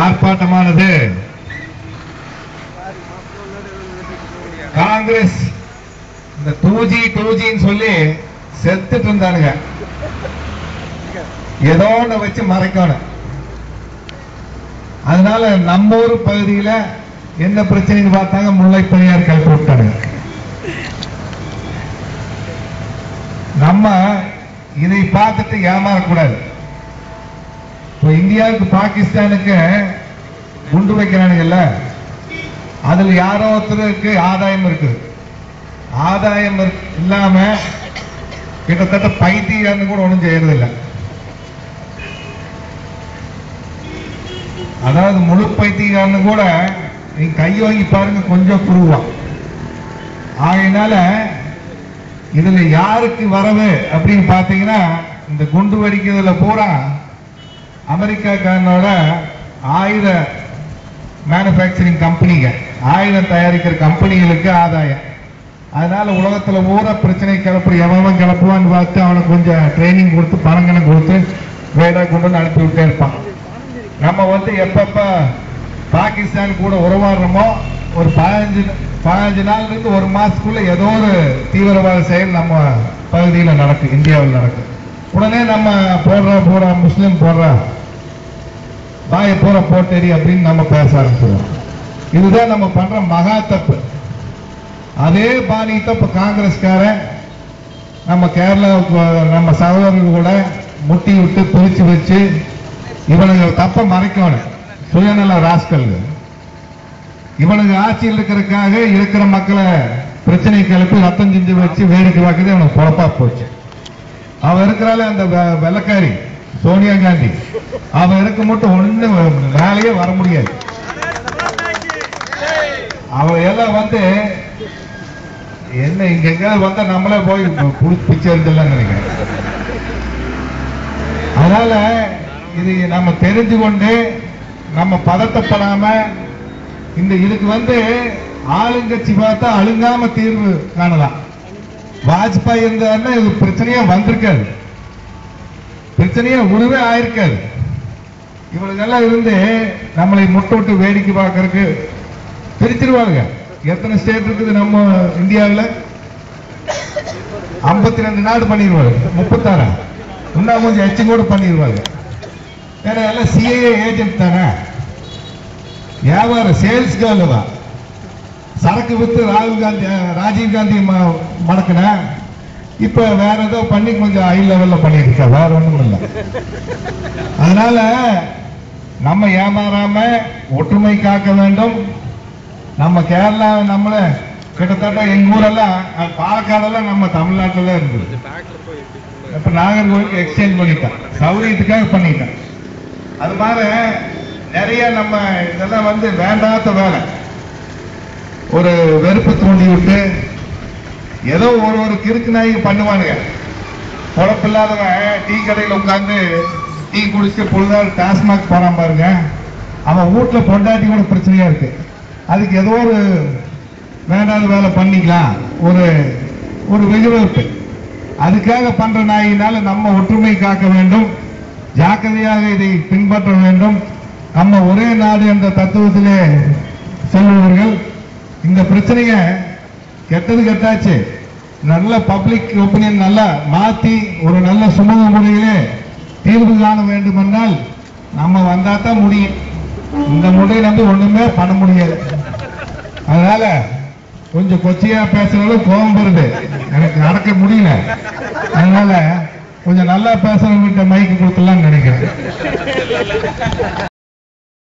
ஆர்ப்பாட்டமானது காங்கிரஸ் இந்த 2G சொல்லி செத்துட்டு இருந்தானுங்க. ஏதோ ஒண்ணு வச்சு மறைக்கணும். அதனால நம்ம ஊர் பகுதியில என்ன பிரச்சனைன்னு பார்த்தாங்க, முல்லை பெரியார் கிளப்பி விட்டானுங்க. நம்ம இதை பார்த்துட்டு ஏமாறக்கூடாது. இப்போ இந்தியாவுக்கு பாகிஸ்தானுக்கு குண்டு வைக்கிறானுங்கல்ல, அதுல யாரோ ஒருத்தருக்கு ஆதாயம் இருக்கு. ஆதாயம் இல்லாம கிட்டத்தட்ட பைத்தியம் கூட ஒண்ணும் செய்யறது இல்லை. அதாவது முழு பைத்தியக்காரனு கூட நீங்க கை வாங்கி பாருங்க, கொஞ்சம் குருவான். ஆகையினால இதுல யாருக்கு வரவு அப்படின்னு பாத்தீங்கன்னா, இந்த குண்டு வெடிக்கிறதுல பூரா அமெரிக்காக்காரனோட ஆயுத மேனுபேக்சரிங் கம்பெனிங்க, ஆயுதம் தயாரிக்கிற கம்பெனிகளுக்கு ஆதாயம். அதனால உலகத்துல பூரா பிரச்சனை கிளப்புற எவன் கிளப்புவான்னு பார்த்து அவனுக்கு கொஞ்சம் ட்ரைனிங் கொடுத்து பணங்கனை கொடுத்து வேடா கொண்டு அனுப்பி விட்டே இருப்பான். நம்ம எப்பப்ப பாகிஸ்தான் கூட உறவாடுறோமோ ஒரு 15 நாள்ல இருந்து ஒரு மாசத்துக்குள்ள ஏதோ ஒரு தீவிரவாத செயல் நம்ம பகுதியில் நடக்கும், இந்தியாவில் நடக்கும். உடனே நம்ம போடுற முஸ்லீம் போடுற பாய போற போட்டேரி அப்படின்னு நம்ம பேச ஆரம்பிச்சிடுவோம். இதுதான் நம்ம பண்ற மகா தப்பு. அதே பாணியத்தை இப்ப காங்கிரஸ்காரன் நம்ம கேரளாவுக்கு நம்ம சகோதரர்கள் கூட முட்டி விட்டு பிரிச்சு வச்சு இவனுக்கு தப்ப மறைக்கணும். சுயநல ராஸ்கல் இவனுக்கு ஆட்சியில் இருக்கிறதுக்காக இருக்கிற மக்களை பிரச்சனை கிளப்பி ரத்தம் செஞ்சு வச்சு வேடிக்கை பார்க்கறது அவனுக்கு பொழப்பா போச்சு. அவன் இருக்கிறால அந்த வெள்ளக்காரி சோனியா காந்தி, அவன் இருக்க மட்டும் ஒண்ணு மேலேயே வர முடியாது. அவன் எல்லாம் என்ன இங்க எங்கேயாவது வந்தா நம்மளே போய் பிச்சை இருந்தெல்லாம் நினைக்கிறேன். அதனால இது நம்ம தெரிஞ்சு கொண்டு நம்ம பதட்டப்படாம இந்த இதுக்கு ஆளுங்கட்சி பார்த்தா அழுங்காம தீர்வு காணலாம். வாஜ்பாய் இருந்தாருன்னா இது பிரச்சனையா வந்திருக்காது, பிரச்சனையா உருவே ஆயிருக்காது. இவளுக்கெல்லாம் இருந்து நம்மளை முட்டை விட்டு வேடிக்கை பார்க்கறதுக்கு பிரிச்சிருவாங்க. எத்தனை ஸ்டேட் இருக்குது நம்ம இந்தியாவில்? 52 நாடு பண்ணிடுவாங்க, 36 இன்னும் கொஞ்சம் எச்சும் கூட பண்ணிடுவாங்க. ஏன்னா எல்லாம் சிஏஏ ஏஜென்ட் தானே, வியாபாரம் சேல்ஸ் கேர்ள் தான். சரக்கு வித்து ராஜீவ் காந்தி மடக்குன இப்ப வேற ஏதோ பண்ணி கொஞ்சம் ஹை லெவல்ல பண்ணிருக்க, வேற ஒண்ணும் இல்லை. அதனால நம்ம ஏமாறாம ஒற்றுமை காக்க வேண்டும். நம்ம கேரளா நம்மள கிட்டத்தட்ட எங்க ஊரெல்லாம் பாலக்காடெல்லாம் நம்ம தமிழ்நாட்டில் இருக்குது. இப்ப நாகர்கோவிலுக்கு எக்ஸ்சேஞ்ச் பண்ணிட்டோம், சௌரியத்துக்காக பண்ணிட்டோம். அது மாதிரி நிறைய நம்ம இதெல்லாம் வேண்டாத வேலை. ஒரு வெறுப்பு தூண்டி விட்டு ஏதோ ஒரு கிறுக்கு நாய் பண்ணுவானுங்க. பொழப்பில்லாதவன் டீ கடையில் உட்கார்ந்து டீ குடிச்சு பொழுதால் டாஸ்மாக் போறான் பாருங்க, அவன் வீட்டுல பொண்டாட்டி கூட பிரச்சனையா இருக்கு. அதுக்கு ஏதோ ஒரு வேண்டாத வேலை பண்ணிக்கலாம், ஒரு வெகுவெறுப்பு. அதுக்காக பண்ற நாயினால நம்ம ஒற்றுமை காக்க வேண்டும், ஜாக்கிரதையாக இதை பின்பற்ற வேண்டும். நம்ம ஒரே நாடு என்ற தத்துவத்திலே செல்பவர்கள் இந்த பிரச்சனைய கெட்டது கெட்டாச்சு, நல்ல பப்ளிக் ஒப்பீனியன் நல்லா மாத்தி ஒரு நல்ல சுமூக முறையிலே தீர்வு காண வேண்டும் என்றால் நம்ம வந்தாதான் முடியும். இந்த முறையை நம்பி ஒண்ணுமே பண்ண முடியாது. அதனால கொஞ்சம் கொச்சையா பேசுறதும் கோபம் வருது, எனக்கு நடக்க முடியல. அதனால கொஞ்சம் நல்லா பேசுறவங்கிட்ட மைக்கு கொடுத்துலாம் நினைக்கிறேன்.